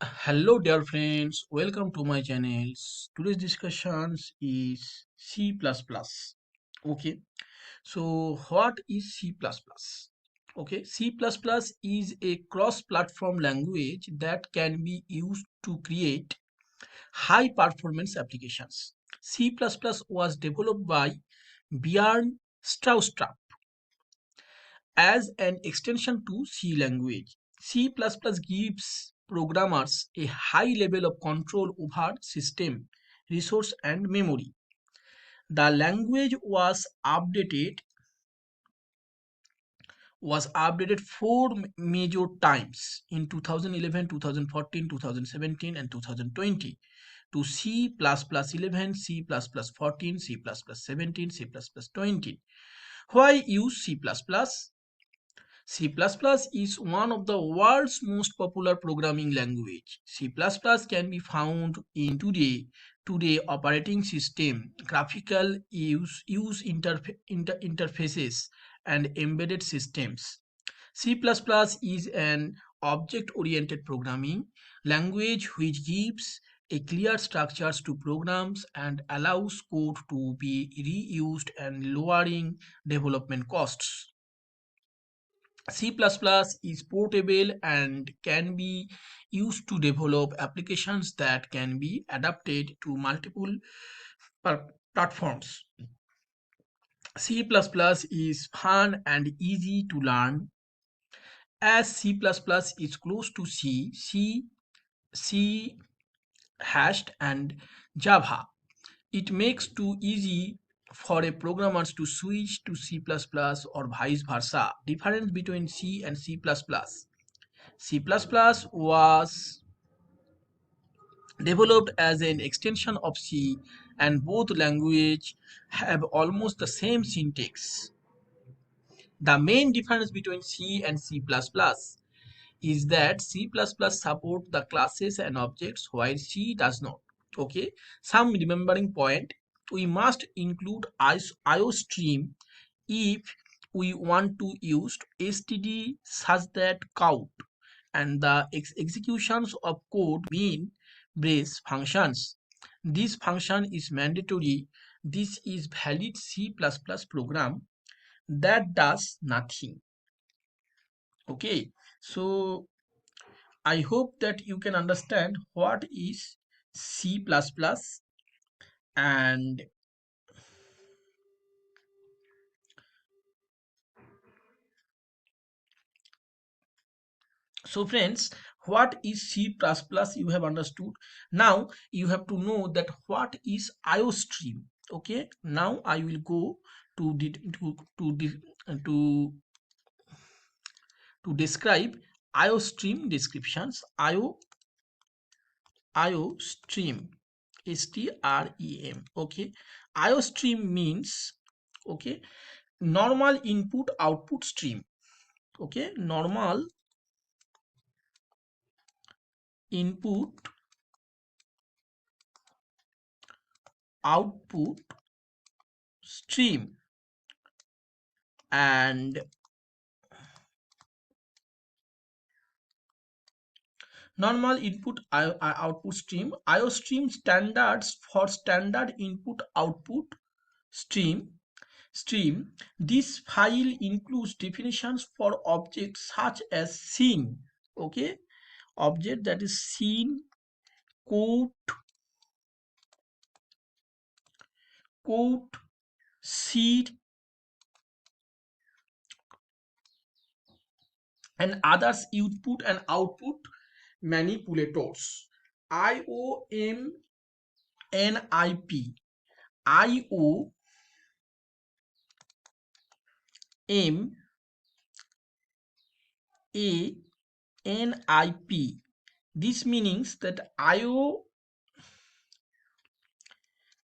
Hello dear friends, welcome to my channels. Today's discussions is C++. Okay, so what is C++? Okay, C++ is a cross-platform language that can be used to create high-performance applications. C++ was developed by Bjorn Stroustrup as an extension to C language. C++ gives programmers a high level of control over system, resource and memory. The language was updated four major times in 2011, 2014, 2017 and 2020 to C++11, C++14, C++17, C++20. Why use C++? C++ is one of the world's most popular programming language. C++ can be found in today operating system, graphical interfaces, and embedded systems. C++ is an object-oriented programming language which gives a clear structures to programs and allows code to be reused and lowering development costs. C++ is portable and can be used to develop applications that can be adapted to multiple platforms. C++ is fun and easy to learn. As C++ is close to C hashed and Java, it makes too easy for a programmers to switch to C++ or vice versa. Difference between C and C++. C++ was developed as an extension of C, and both languages have almost the same syntax. The main difference between C and C++ is that C++ support the classes and objects while C does not. Okay, some remembering point: we must include IOStream if we want to use std such that count and the executions of code mean brace functions. This function is mandatory. This is valid C++ program that does nothing. Okay, so I hope that you can understand what is C++. And so friends, what is C++ you have understood. Now you have to know that what is IOStream. Okay, now I will go to the to to describe IOStream descriptions. IOStream, STREM. Okay, IOStream means, okay, normal input output stream. Okay, normal input output stream. And normal input output stream, IOStream standards for standard input output stream. This file includes definitions for objects such as scene. Okay, object that is scene, quote, seed, and others input and output manipulators. IOM NIP, IOM ANIP. This means that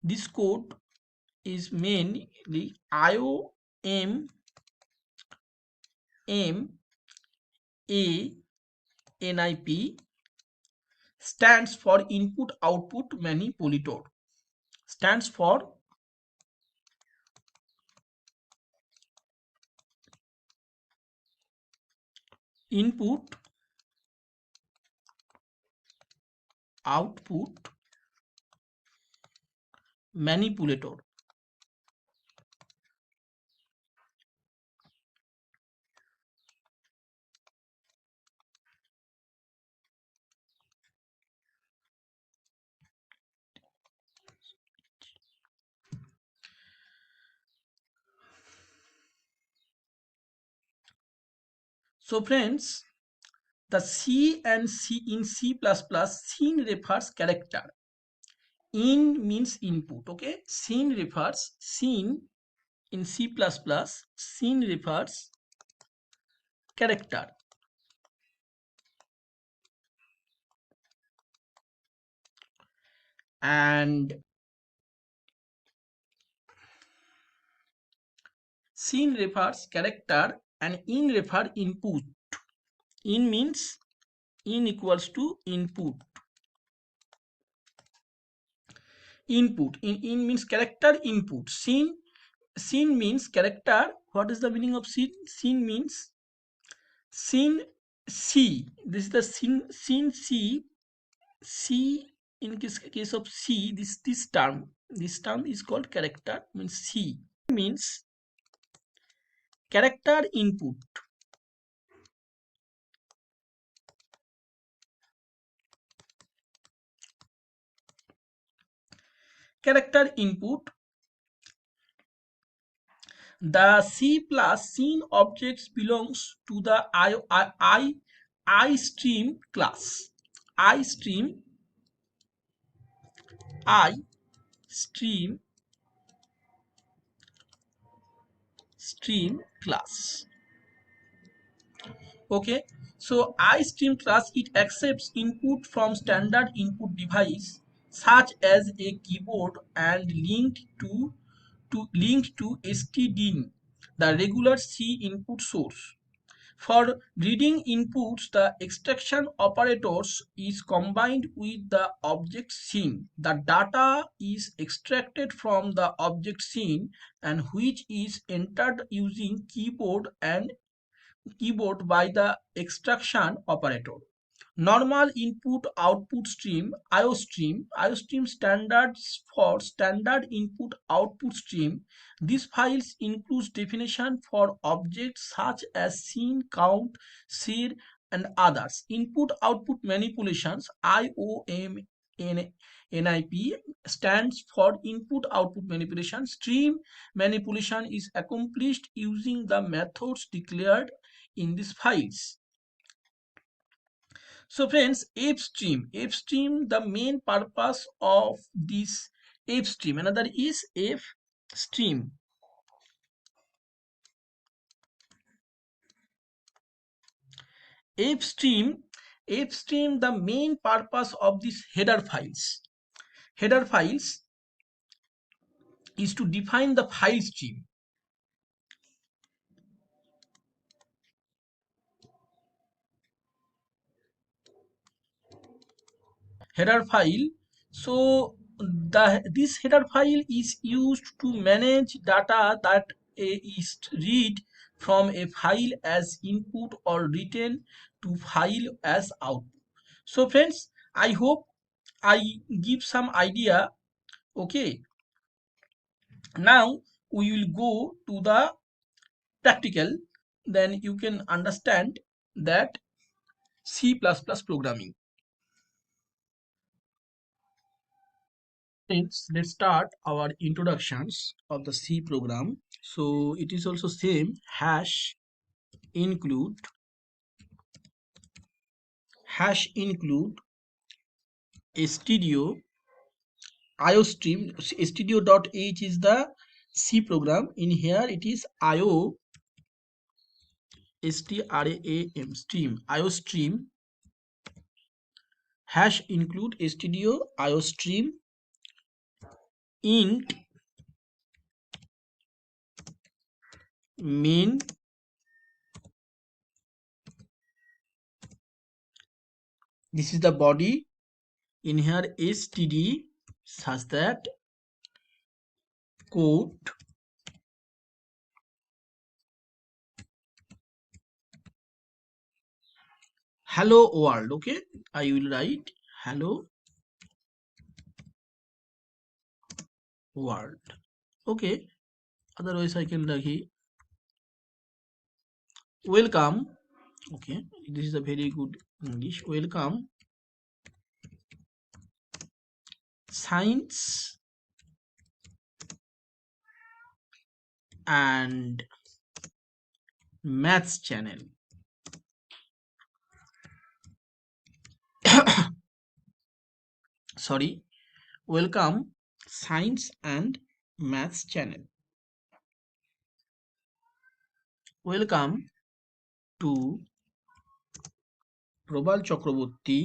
this code is mainly IOM ANIP stands for input output manipulator. Stands for input output manipulator. So friends, the C and C in C++, scene refers character. In means input, okay? Scene refers, scene in C++, scene refers character. And scene refers character and in refer input. In means in equals to input. Input in means character, input. Scene means character. What is the meaning of scene? Scene means scene C. This is the scene C. C in case of C, this term is called character, means C means character input. Character input. The C plus scene objects belongs to the I stream class. I stream stream class. Okay, so iStream class, it accepts input from standard input device such as a keyboard and linked to stdin, the regular C input source. For reading inputs, the extraction operators is combined with the object scene. The data is extracted from the object scene and which is entered using keyboard by the extraction operator. Normal input output stream, IO stream standards for standard input output stream. These files includes definition for objects such as scene, count, seed, and others. Input output manipulations, IOMNIP, stands for input output manipulation. Stream manipulation is accomplished using the methods declared in these files. So friends, f stream, the main purpose of this f stream, another is f stream. F stream, the main purpose of these header files is to define the file stream. Header file. So this header file is used to manage data that is read from a file as input or written to file as output. So friends, I hope I give some idea. Okay, now we will go to the practical, then you can understand that C++ programming. Friends, let's start our introductions of the C program. So it is also same include studio iostream. Studio.h is the C program. In here it is stream iostream #include studio iostream int main. This is the body. In here std such that code hello world. Okay, I will write hello word. Okay, otherwise I can write welcome. Okay, this is a very good English. Welcome science and maths channel. Sorry, welcome science and maths channel. Welcome to Prabal Chakraborty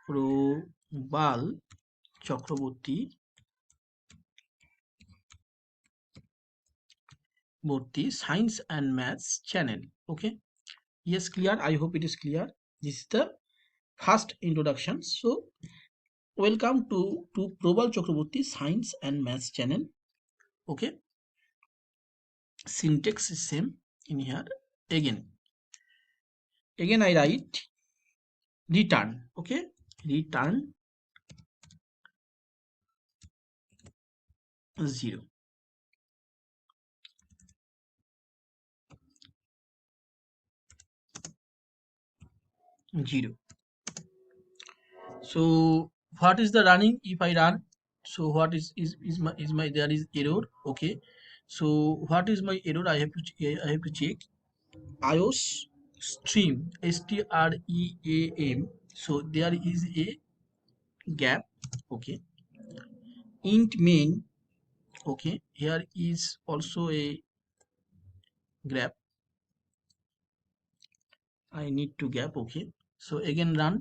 Prabal Chakraborty science and maths channel. Okay, yes, clear. I hope it is clear. This is the first introduction. So welcome to Prabal Chakraborty science and maths channel. Okay, syntax is same in here. Again I write return. Okay, return 0. So what is the running if I run? So what is my there is error. Okay, so what is my error? I have to check. iOS stream stream. So there is a gap. Okay, int main. Okay, here is also a gap. I need to gap. Okay, so again run.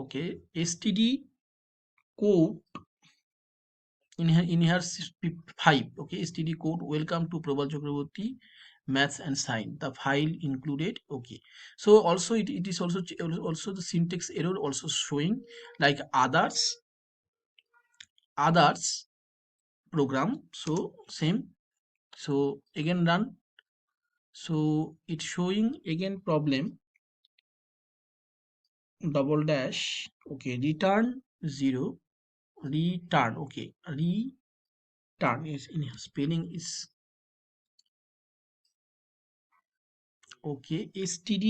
Okay, std code in here 5. Okay, std code welcome to Prabal Chakraborty maths and science, the file included. Okay, so also it is also the syntax error also showing, like others program. So same. So again run. So it's showing again problem double dash. Okay, return 0. Return. Okay, return is in here, spelling is okay. Std.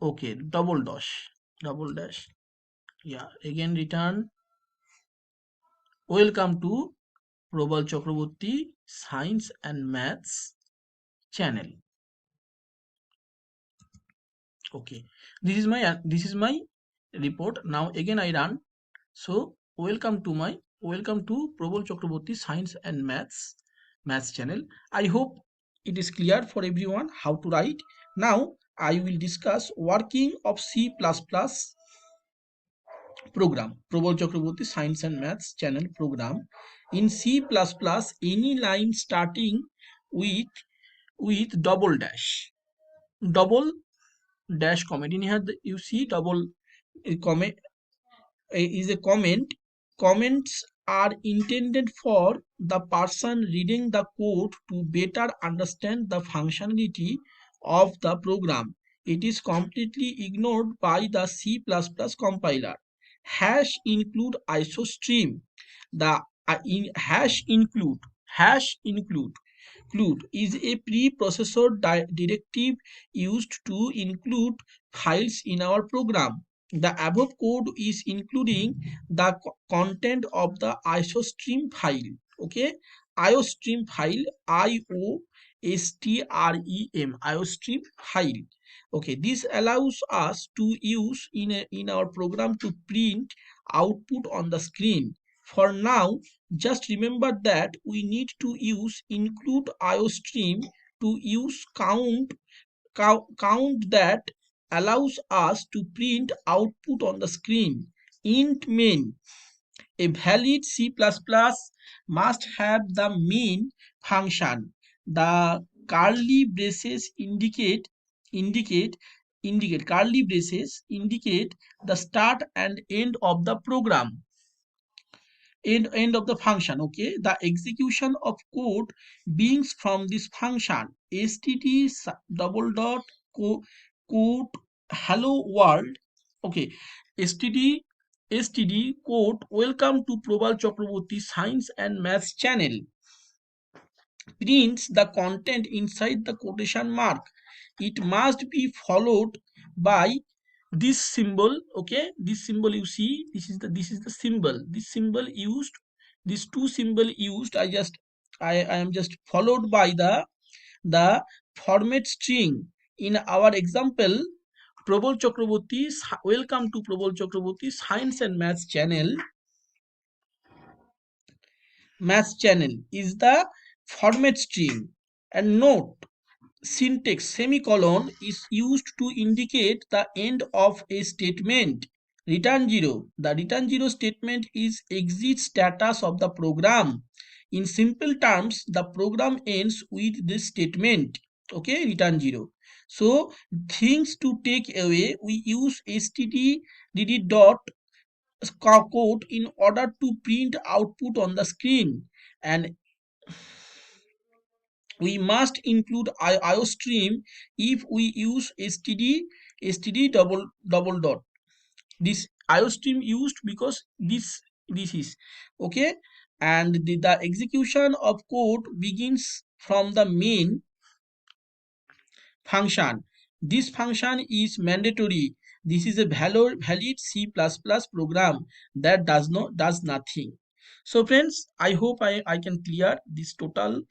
Okay, double dash. Yeah, again return welcome to Prabal Chakraborty science and maths channel. Okay, this is my report. Now again I run. So welcome to Prabal Chakraborty science and maths channel. I hope it is clear for everyone how to write. Now I will discuss working of C++ program. প্রবল Chakraborty science and maths channel program. In C++, any line starting with double dash comment. In here you see double comment is a comment. Comments are intended for the person reading the code to better understand the functionality of the program. It is completely ignored by the C++ compiler. Hash include isostream. The hash include is a preprocessor directive used to include files in our program. The above code is including the content of the isostream file. Okay, iostream file, iostream file. Okay, this allows us to use in our program to print output on the screen. For now, just remember that we need to use include iostream to use count that allows us to print output on the screen. Int main. A valid C++ must have the main function. The curly braces indicate curly braces indicate the start and end of the program. End of the function. Okay, the execution of code beings from this function. std double dot code hello world. Okay, std quote, welcome to Probal Chakraborty Science and Maths channel, prints the content inside the quotation mark. It must be followed by this symbol. Okay, this symbol you see, this is the symbol, this symbol used, these two symbol used. I am just followed by the format string. In our example, Probal Chakraborty, welcome to Probal Chakraborty Science and Maths channel is the format string. And note, syntax semicolon is used to indicate the end of a statement. Return 0. The return 0 statement is exit status of the program. In simple terms, the program ends with this statement. Okay, return 0. So things to take away, we use std dot code in order to print output on the screen, and we must include iostream if we use std double dot. This iostream used because this is okay. And the execution of code begins from the main function. This function is mandatory. This is a valid C++ program that does nothing. So friends, I hope I can clear this total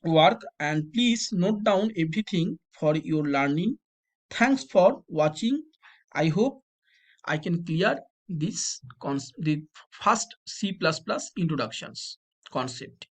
work, and please note down everything for your learning. Thanks for watching. I hope I can clear the first C++ introductions concept.